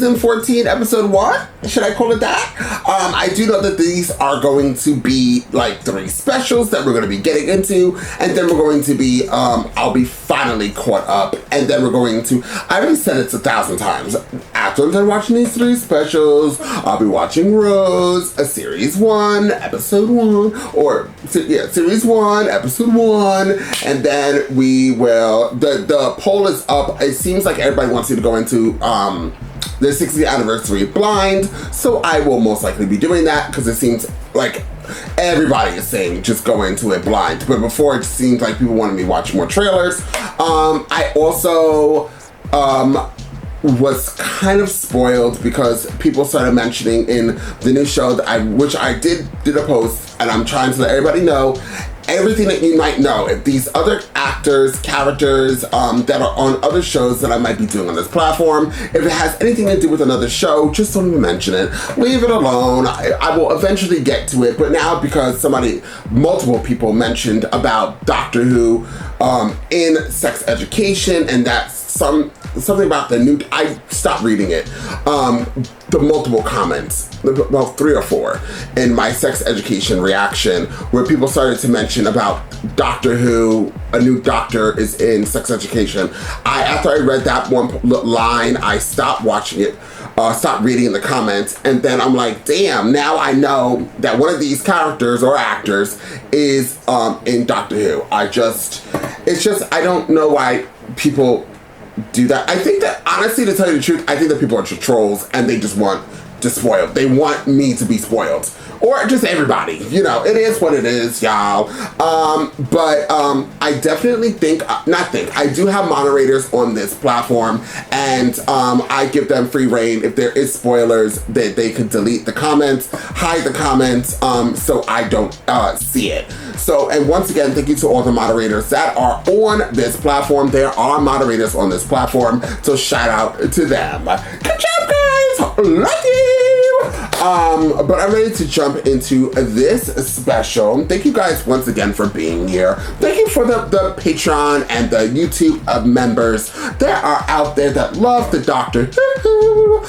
season 14, episode 1. Should I call it that? I do know that these are going to be like 3 specials that we're going to be getting into, and then we're going to be, I'll be finally caught up, and then we're going to, I already said it 1,000 times, after I'm done watching these 3 specials, I'll be watching Rose, a series 1, episode 1, or, yeah, series 1, episode 1, and then we will, the poll is up. It seems like everybody wants you to go into, the 60th anniversary blind, so I will most likely be doing that, because it seems like everybody is saying just go into it blind, but before it seems like people wanted me to watch more trailers. I also was kind of spoiled because people started mentioning in the new show that which I did a post, and I'm trying to let everybody know everything that you might know. If these other actors, characters that are on other shows that I might be doing on this platform, if it has anything to do with another show, just don't even mention it. Leave it alone. I will eventually get to it, but now because multiple people mentioned about Doctor Who in sex education, and that's something about the new, I stopped reading it. The multiple comments, well, 3 or 4, in my sex education reaction, where people started to mention about Doctor Who, a new doctor is in sex education. After I read that one line, I stopped watching it, stopped reading the comments, and then I'm like, damn, now I know that one of these characters or actors is in Doctor Who. I don't know why people do that. I think that, honestly, to tell you the truth, I think that people are just trolls and they just want to spoil. They want me to be spoiled. Or just everybody. You know, it is what it is, y'all. But I definitely I do have moderators on this platform, and I give them free reign. If there is spoilers, they can delete the comments, hide the comments, so I don't see it. So, and once again, thank you to all the moderators that are on this platform. There are moderators on this platform, so shout out to them. Good job, guys! Love you! But I'm ready to jump into this special. Thank you guys once again for being here. Thank you for the Patreon and the YouTube members that are out there that love the Doctor Who.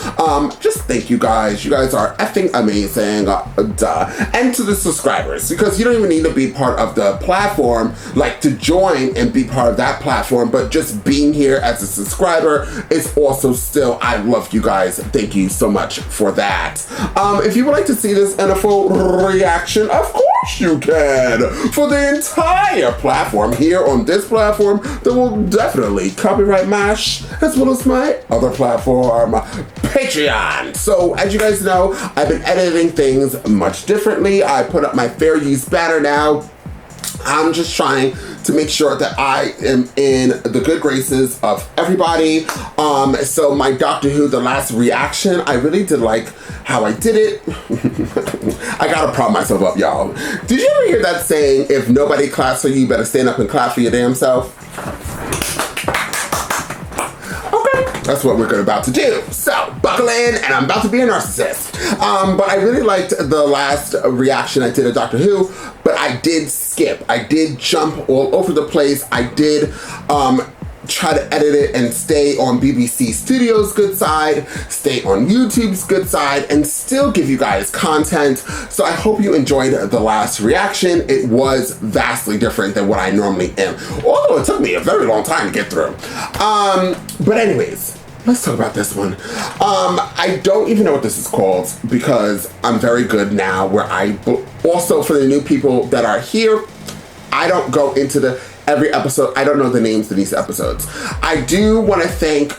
Just thank you guys. You guys are effing amazing. Duh. And to the subscribers, because you don't even need to be part of the platform, like to join and be part of that platform, but just being here as a subscriber is also still, I love you guys. Thank you so much for that. If you would like to see this in a full reaction, of course you can. For the entire platform here on this platform, that will definitely copyright MASH, as well as my other platform, Patreon. So, as you guys know, I've been editing things much differently. I put up my fair use banner now. I'm just trying to make sure that I am in the good graces of everybody. So my Doctor Who, the last reaction, I really did like how I did it. I gotta prop myself up, y'all. Did you ever hear that saying, if nobody claps for you, you better stand up and clap for your damn self? That's what we're about to do. So, buckle in, and I'm about to be a narcissist. But I really liked the last reaction I did of Doctor Who, but I did skip. I did jump all over the place. I did try to edit it and stay on BBC Studios' good side, stay on YouTube's good side, and still give you guys content. So I hope you enjoyed the last reaction. It was vastly different than what I normally am, although it took me a very long time to get through. But anyways, let's talk about this one. I don't even know what this is called because I'm very good now where also for the new people that are here, I don't go into every episode. I don't know the names of these episodes. I do want to thank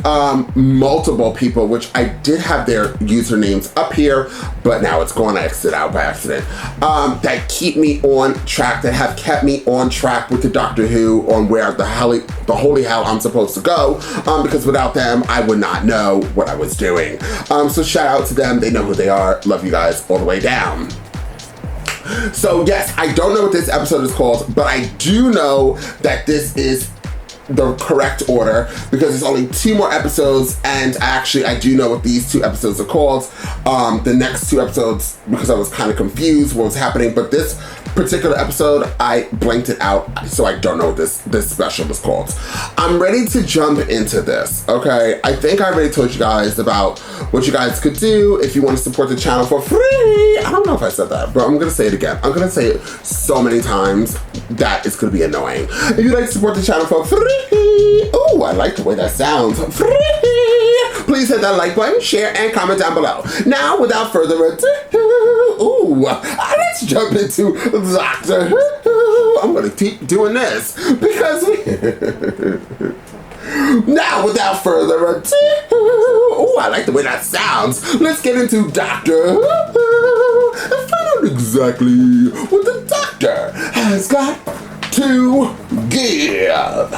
multiple people, which I did have their usernames up here, but now it's going to exit out by accident, that keep me on track, that have kept me on track with the Doctor Who on where the holy hell I'm supposed to go, because without them, I would not know what I was doing. So shout out to them. They know who they are. Love you guys all the way down. So yes, I don't know what this episode is called, but I do know that this is the correct order because there's only 2 more episodes, and I do know what these 2 episodes are called. The next 2 episodes, because I was kind of confused what was happening, but this particular episode, I blanked it out, so I don't know what this special was called. I'm ready to jump into this, okay? I think I already told you guys about what you guys could do if you want to support the channel for free. I don't know if I said that, but I'm gonna say it again. I'm gonna say it so many times that it's gonna be annoying. If you'd like to support the channel for free, ooh, I like the way that sounds, free, please hit that like button, share, and comment down below. Now, without further ado, let's jump into Doctor Who. I'm gonna keep doing this because now, without further ado, I like the way that sounds. Let's get into Doctor Who and find out exactly what the Doctor has got to give.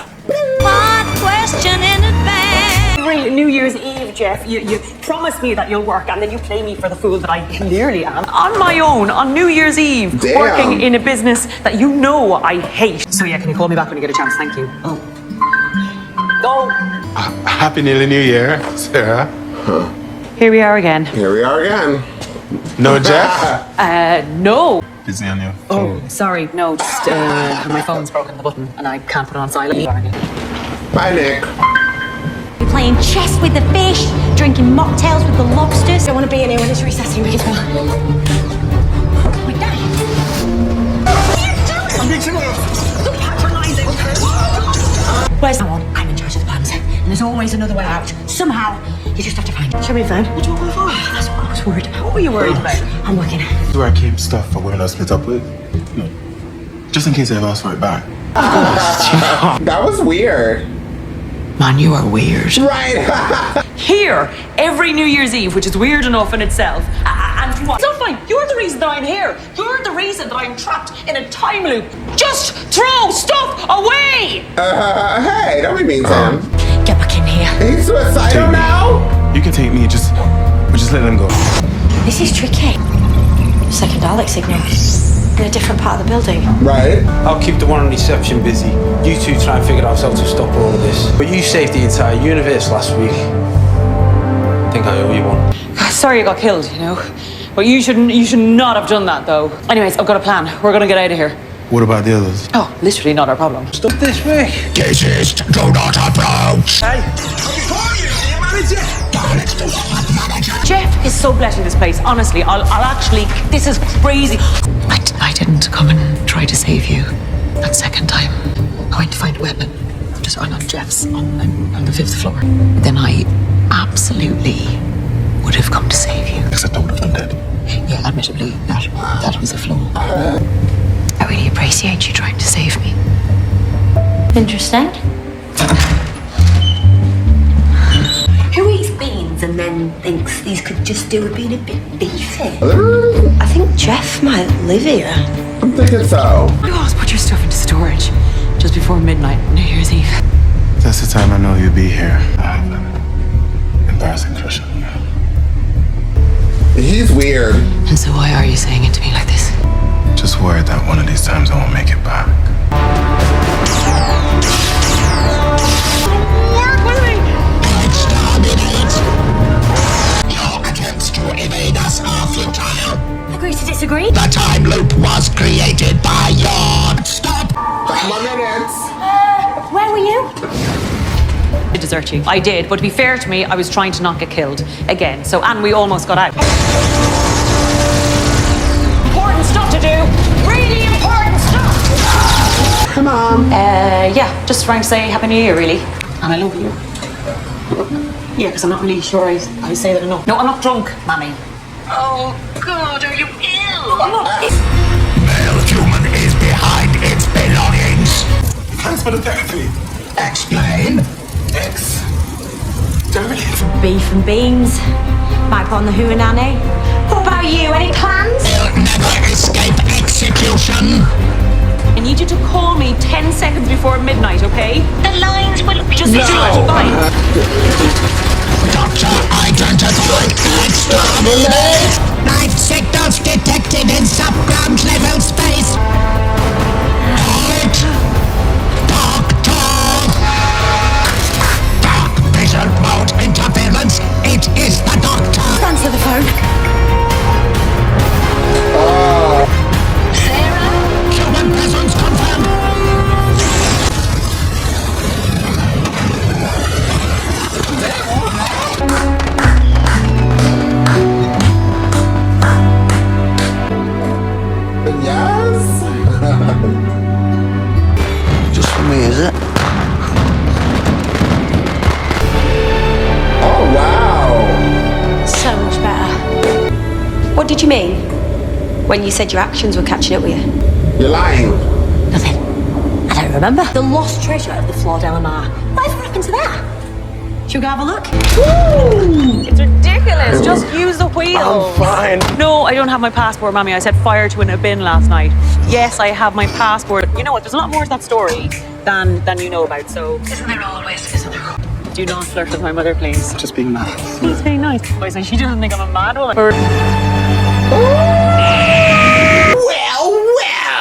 One question in advance. New Year's Eve, Jeff, you promise me that you'll work and then you play me for the fool that I clearly am. On my own, on New Year's Eve, Damn. Working in a business that you know I hate. So yeah, can you call me back when you get a chance? Thank you. Oh. Go. Happy nearly New Year, Sarah. Here we are again. Here we are again. No Jeff? No. Busy on your Oh, sorry. No, just my phone's broken the button and I can't put it on silent. Bye, Nick. You're playing chess with the fish, drinking mocktails with the lobsters. I want to be in here when it's recessing because My dad. Don't patronize it. Where's that one? I'm in charge of the plans, and there's always another way out. Somehow, you just have to find it. Show me a phone. What do you want my phone? That's what I was worried about. What were you worried about? I'm working. where I keep stuff for when I split up with. No. Just in case I ever ask for it back. That was weird. Man, you are weird. Right. Here, every New Year's Eve, which is weird enough in itself. And what? It's not fine. You're the reason that I'm here. You're the reason that I'm trapped in a time loop. Just throw stuff away! Hey, don't be mean to him. Get back in here. He's suicidal now? You can take me, just let them go. This is tricky. It's like a Dalek signal in a different part of the building. Right. I'll keep the one on reception busy. You two try and figure out how to stop all of this. But you saved the entire universe last week. I think I owe you one. Sorry you got killed, you know. But you should not have done that, though. Anyways, I've got a plan. We're gonna get out of here. What about the others? Oh, literally not our problem. Stop this, Rick. Desist, do not approach! Hey. Jeff is so blessed in this place. Honestly, I'll actually. This is crazy. I didn't come and try to save you that second time. I went to find a weapon, just on Jeff's, on the 5th floor. Then I absolutely would have come to save you. Except I would have done dead. Yeah, admittedly, that was a flaw. I really appreciate you trying to save me. Interesting. Who eats beans and then thinks these could just do with being a bit beefy? I think Jeff might live here. I'm thinking so. You always put your stuff into storage just before midnight, New Year's Eve. That's the time I know you'll be here. I have an embarrassing crush on you. He's weird. And so why are you saying it to me like this? Just worried that one of these times I won't make it back. Your attempts to evade us are futile. Agree to disagree? The time loop was created by your... Stop! 5 more minutes. Where were you? To desert you. I did, but to be fair to me, I was trying to not get killed again. So, and we almost got out. Important stuff to do. Really important stuff. Come on. Yeah, just trying to say Happy New Year, really. And I love you. Yeah, because I'm not really sure I say that enough. No, I'm not drunk, Mammy. Oh, God, are you ill? I'm not. Male human is behind its belongings. Thanks for the therapy. Explain. Beef and beans. Might put on the hootenanny. What about you? Any plans? You'll never escape execution. I need you to call me 10 seconds before midnight, okay? The lines will be Just do it. Fine. Doctor identified. Exterminate. Life signals detected in subground level space. Halt. Doctor. Just for me, is it? Oh, wow. So much better. What did you mean when you said your actions were catching up with you? You're lying. Nothing. I don't remember. The lost treasure of the flawed LMR. Whatever happened to that? Should we go have a look? It's ridiculous. Just use the wheel. I'm fine. No, I don't have my passport, Mommy. I set fire to it in a bin last night. Yes, I have my passport. You know what? There's a lot more to that story than you know about, so... Isn't there always? Isn't there? Do not flirt with my mother, please. Just being mad. He's being nice. Boys, and she doesn't think I'm a mad woman.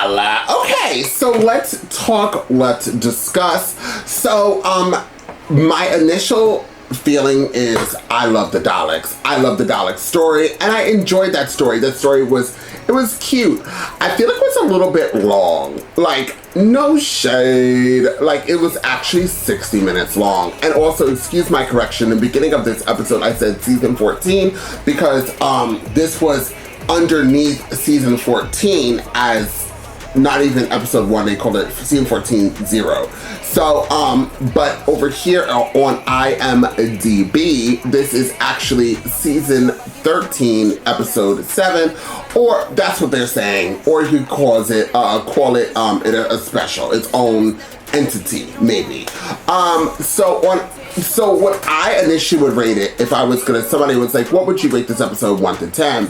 Well, okay, so let's talk, let's discuss. So, my initial feeling is I love the Daleks. I love the Daleks story, and I enjoyed that story. That story was cute. I feel like it was a little bit long. Like, no shade. Like, it was actually 60 minutes long. And also, excuse my correction, in the beginning of this episode, I said season 14 because this was underneath season 14 as not even episode 1, they called it season 14 0. So, but over here on IMDb, this is actually season 13, episode 7, or that's what they're saying, or you could call it a special, its own entity, maybe. So what I initially would rate it, if I was somebody was like, what would you rate this episode 1 to 10?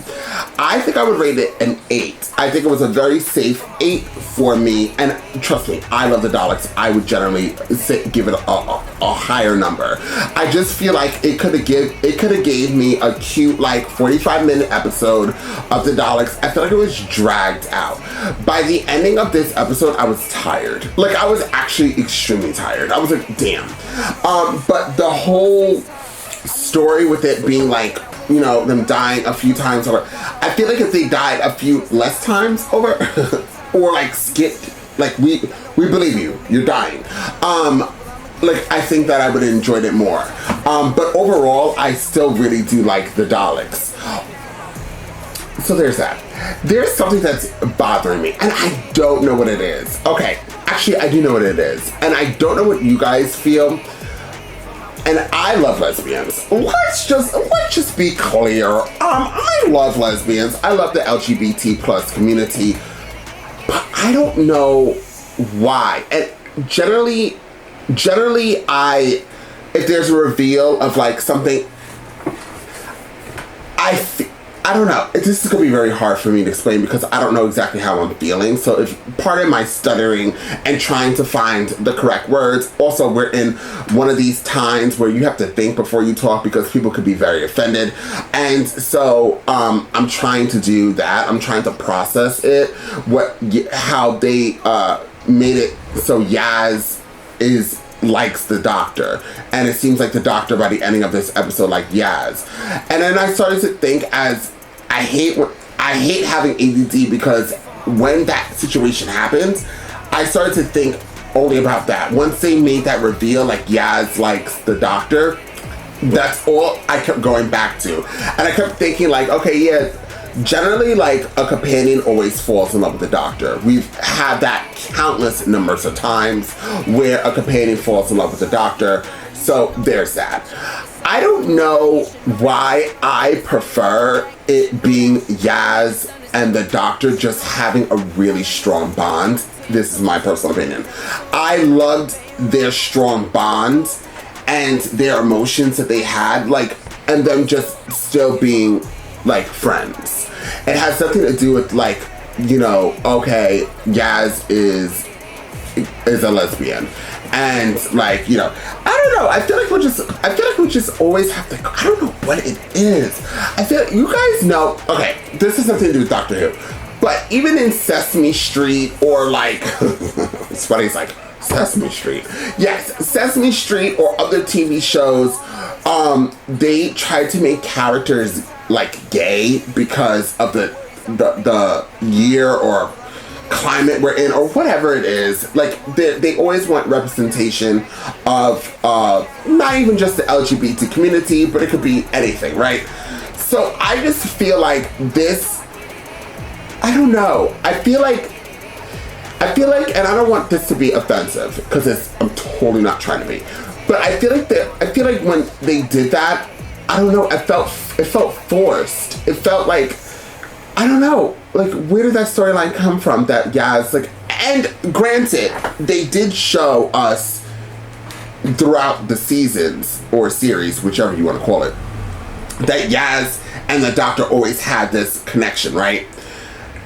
I think I would rate it an 8. I think it was a very safe 8 for me, and trust me, I love the Daleks. I would generally give it a higher number. I just feel like it could have gave me a cute, like, 45-minute episode of the Daleks. I feel like it was dragged out. By the ending of this episode, I was tired. Like, I was actually extremely tired. I was like, damn. But the whole story with it being like, you know, them dying a few times over, I feel like if they died a few less times over, or like skipped, like we believe you, you're dying. Like, I think that I would have enjoyed it more. But overall, I still really do like the Daleks. So there's that. There's something that's bothering me, and I don't know what it is. Okay, actually, I do know what it is, and I don't know what you guys feel. And I love lesbians. Let's just be clear. I love lesbians. I love the LGBT plus community, but I don't know why. And generally, if there's a reveal of like something, I don't know. This is going to be very hard for me to explain because I don't know exactly how I'm feeling. So if part of my stuttering and trying to find the correct words, also we're in one of these times where you have to think before you talk because people could be very offended. And so I'm trying to do that. I'm trying to process it, how they made it so Yaz likes the Doctor, and it seems like the Doctor by the ending of this episode like Yaz. And then I started to think, as I hate having ADD, because when that situation happens, I started to think only about that. Once they made that reveal like Yaz likes the Doctor, that's all I kept going back to. And I kept thinking like, okay, yeah, generally, like, a companion always falls in love with the Doctor. We've had that countless numbers of times where a companion falls in love with the Doctor. So there's that. I don't know why I prefer it being Yaz and the Doctor just having a really strong bond. This is my personal opinion. I loved their strong bond and their emotions that they had, like, and them just still being like friends. It has something to do with like, you know, okay, Yaz is a lesbian, and like, you know, I don't know. I feel like we just always have to. I don't know what it is. I feel like you guys know. Okay, this has something to do with Doctor Who, but even in Sesame Street or like, it's funny. It's like Sesame Street. Yes, Sesame Street or other TV shows. They tried to make characters like gay because of the year or climate we're in or whatever it is. Like they always want representation of not even just the LGBT community, but it could be anything, right? So I just feel like this, I don't know. I feel like I feel like, and I don't want this to be offensive because I'm totally not trying to be, but I feel like when they did that, I don't know, it felt forced. It felt like, I don't know, like, where did that storyline come from? That Yaz, like, and granted, they did show us throughout the seasons or series, whichever you want to call it, that Yaz and the Doctor always had this connection, right?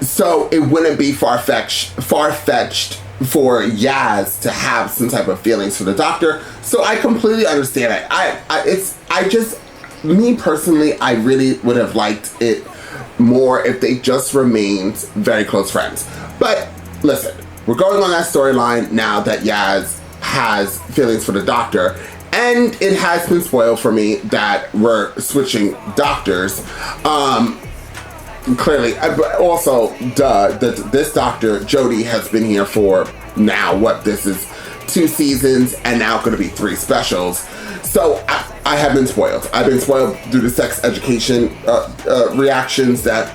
So it wouldn't be far-fetched for Yaz to have some type of feelings for the Doctor. So I completely understand it. Me personally, I really would have liked it more if they just remained very close friends. But listen, we're going on that storyline now that Yaz has feelings for the Doctor, and it has been spoiled for me that we're switching doctors. Clearly, but also, this Doctor, Jodie, has been here for now, this is 2 seasons, and now going to be 3 specials. So I have been spoiled. I've been spoiled through the sex education reactions that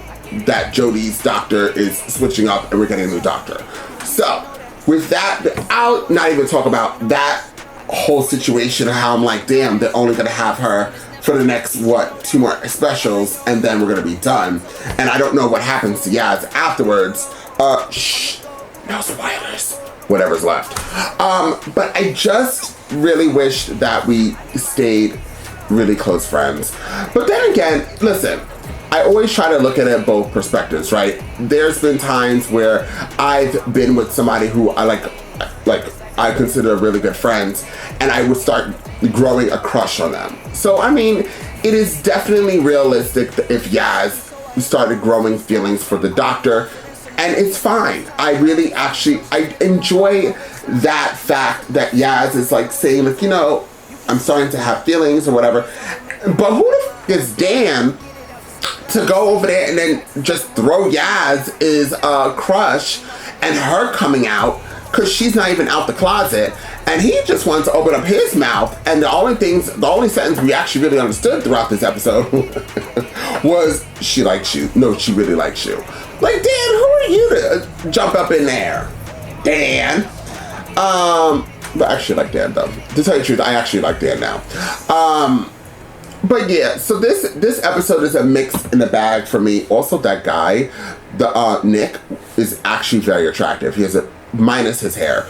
Jodie's Doctor is switching up and we're getting a new Doctor. So with that, I'll not even talk about that whole situation, how I'm like, damn, they're only going to have her for the next, 2 more specials, and then we're going to be done. And I don't know what happens to Yaz afterwards. Shh, no spoilers. Whatever's left. But I just really wish that we stayed really close friends. But then again, listen, I always try to look at it both perspectives, right? There's been times where I've been with somebody who I I consider really good friends, and I would start growing a crush on them. So, I mean, it is definitely realistic that if Yaz started growing feelings for the Doctor, and it's fine. I enjoy that fact that Yaz is like saying, like, you know, I'm starting to have feelings or whatever. But who the f is Dan to go over there and then just throw Yaz's crush and her coming out, because she's not even out the closet, and he just wants to open up his mouth, and the only sentence we actually really understood throughout this episode was, she likes you. No, she really likes you. Like, Dan, who are you to jump up in there? Dan. But I actually like Dan, though. To tell you the truth, I actually like Dan now. But yeah, so this episode is a mix in the bag for me. Also, that guy, Nick, is actually very attractive. He has minus his hair,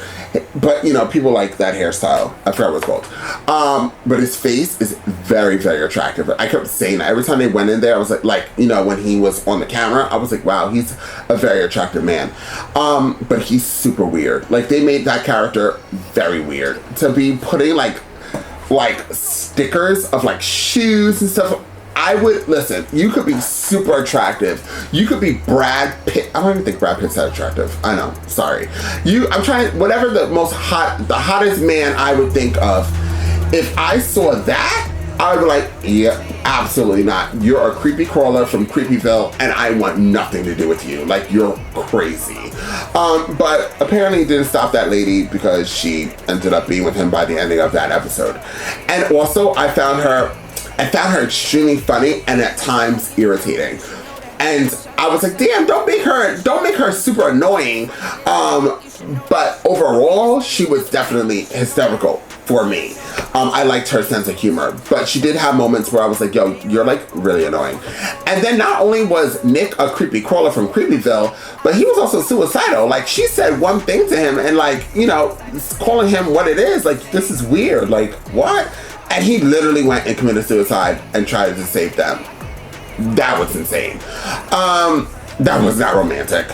but you know, people like that hairstyle. I forgot what it's called. But his face is very, very attractive. I kept saying that every time they went in there. I was like, you know, when he was on the camera, I was like, wow, he's a very attractive man. But he's super weird. Like, they made that character very weird to be putting like stickers of like shoes and stuff. I would, listen, you could be super attractive. You could be Brad Pitt. I don't even think Brad Pitt's that attractive. I know, sorry. Whatever the hottest man I would think of, if I saw that, I would be like, yeah, absolutely not. You're a creepy crawler from Creepyville, and I want nothing to do with you. Like, you're crazy. But apparently it didn't stop that lady, because she ended up being with him by the ending of that episode. And also, I found her extremely funny and at times irritating. And I was like, damn, don't make her super annoying. But overall, she was definitely hysterical for me. I liked her sense of humor, but she did have moments where I was like, yo, you're like really annoying. And then not only was Nick a creepy crawler from Creepyville, but he was also suicidal. Like, she said one thing to him and, like, you know, calling him what it is, like, this is weird, like, what? And he literally went and committed suicide and tried to save them. That was insane. That was not romantic.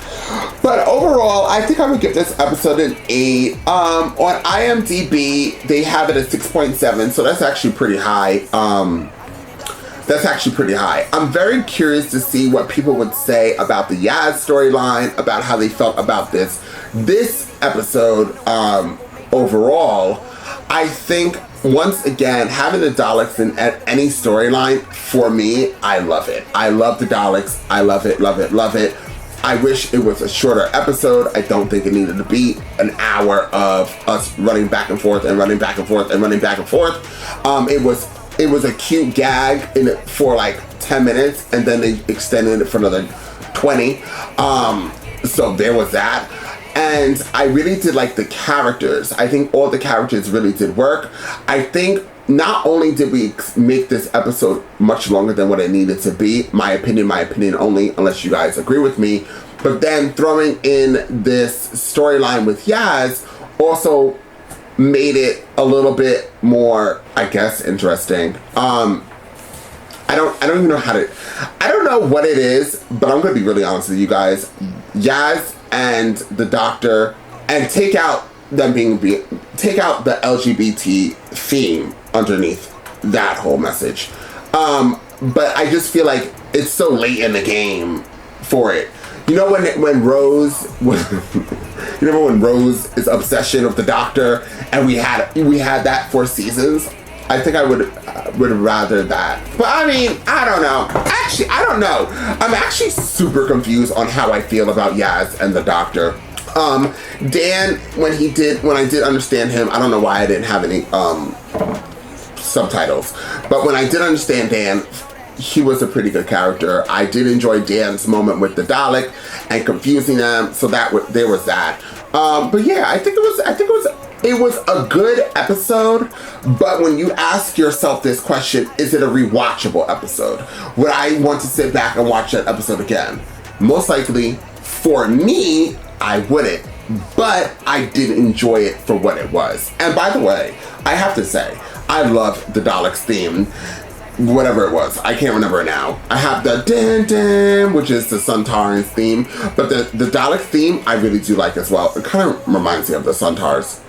But overall, I think I would give this episode an 8. On IMDb, they have it at 6.7, so that's actually pretty high. I'm very curious to see what people would say about the Yaz storyline, about how they felt about this episode overall. I think, once again, having the Daleks in any storyline, for me, I love it. I love the Daleks. I love it, love it, love it. I wish it was a shorter episode. I don't think it needed to be an hour of us running back and forth and running back and forth and running back and forth. It was a cute gag in it for like 10 minutes, and then they extended it for another 20. So there was that. And I really did like the characters. I think all the characters really did work. I think not only did we make this episode much longer than what it needed to be, my opinion only, unless you guys agree with me, but then throwing in this storyline with Yaz also made it a little bit more, I guess, interesting. I don't even know I don't know what it is, but I'm gonna be really honest with you guys. Yaz and the Doctor, and take out the LGBT theme underneath that whole message. But I just feel like it's so late in the game for it. You know when Rose you remember when Rose's obsession with the Doctor, and we had that for seasons? I think I would rather that. But I mean, I don't know. Actually, I don't know. I'm actually super confused on how I feel about Yaz and the Doctor. Dan, when I did understand him, I don't know why I didn't have any subtitles, but when I did understand Dan, he was a pretty good character. I did enjoy Dan's moment with the Dalek and confusing them, so there was that. But yeah, I think it was a good episode, but when you ask yourself this question, is it a rewatchable episode? Would I want to sit back and watch that episode again? Most likely, for me, I wouldn't, but I did enjoy it for what it was. And by the way, I have to say, I love the Daleks theme. Whatever it was, I can't remember it now. I have the din din, which is the Suntarans theme, but the Dalek theme I really do like as well. It kind of reminds me of the Suntar's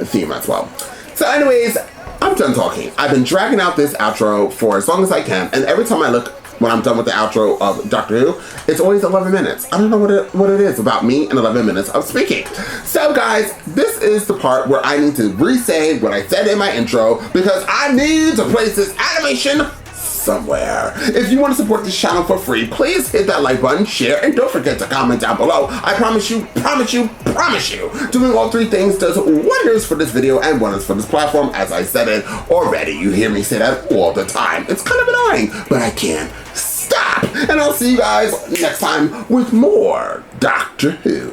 theme as well. So anyways, I'm done talking. I've been dragging out this outro for as long as I can, and every time I look when I'm done with the outro of Doctor Who, it's always 11 minutes. I don't know what it is about me and 11 minutes of speaking. So guys, this is the part where I need to re-say what I said in my intro, because I need to place this animation somewhere. If you want to support this channel for free, please hit that like button, share, and don't forget to comment down below. I promise you, doing all three things does wonders for this video and wonders for this platform, as I said it already. You hear me say that all the time. It's kind of annoying, but I can't stop. And I'll see you guys next time with more Doctor Who.